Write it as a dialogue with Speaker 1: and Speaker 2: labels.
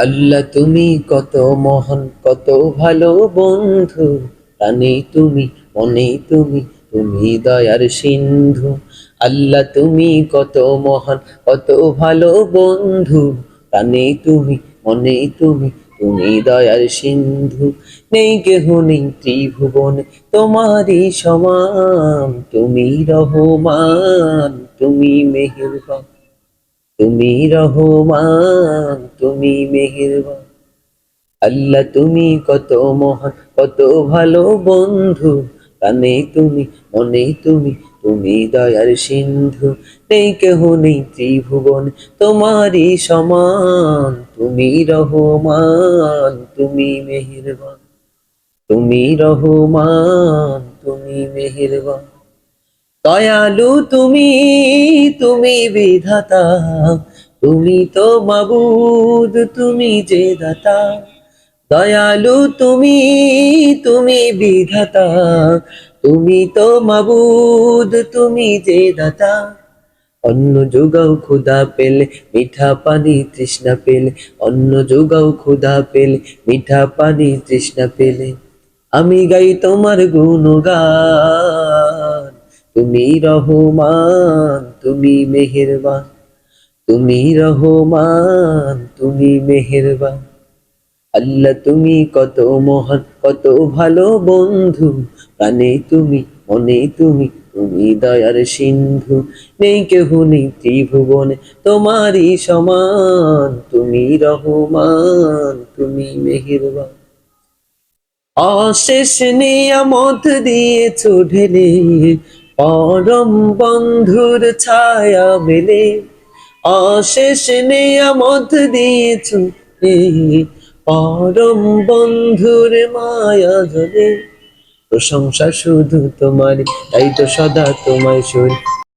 Speaker 1: আল্লাহ তুমি কত মহান, কত ভালো বন্ধু, প্রাণে তুমি, মনে তুমি, তুমি দয়ার সিন্ধু। আল্লাহ তুমি কত মহান, কত ভালো বন্ধু, প্রাণে তুমি, মনে তুমি, তুমি দয়ার সিন্ধু। নেই কেহ নেই ত্রিভুবনে তোমারই সমান, তুমি রহমান, তুমি মেহেরবান, তুমি রহমান, তুমি মেহেরবান। আল্লাহ তুমি কত মহান, কত ভালো বন্ধু, প্রাণে তুমি, মনে তুমি, তুমি দয়ার সিন্ধু। নেই কেহ নেই ত্রিভুবন তোমারই সমান, তুমি রহমান, তুমি মেহেরবান, তুমি রহমান, তুমি মেহেরবান। দয়ালু তুমি, তুমি বিধাতা, তুমি তো মাবুদ, তুমি যে দাতা। দয়ালু তুমি, তুমি বিধাতা, তুমি তো মাবুদ, তুমি যে দাতা। অন্ন যোগাও ক্ষুধা পেলে, মিঠা পানি তৃষ্ণা পেলে, অন্ন যোগাও ক্ষুধা পেলে, মিঠা পানি তৃষ্ণা পেলে, আমি গাই তোমার গুণগান। তুমি রহমান, তুমি মেহেরবান, তুমি রহমান, তুমি মেহেরবান। আল্লাহ তুমি কত মহান, কত ভালো বন্ধু, প্রাণে তুমি, মনে তুমি, তুমি দয়ার সিন্ধু। নেই কেহ নেই ত্রিভুবনে তোমারই সমান, তুমি রহমান, তুমি মেহেরবান। অশেষ নিয়ামত দিয়েছ ঢেলে, পরম বন্ধুর ছায়া মেলে। অশেষ নিয়ামত দিয়েছ ঢেলে, পরম বন্ধুর মায়া জলে। প্রশংসা শুধু তোমার, তাই তো সদা তোমায় শুনি,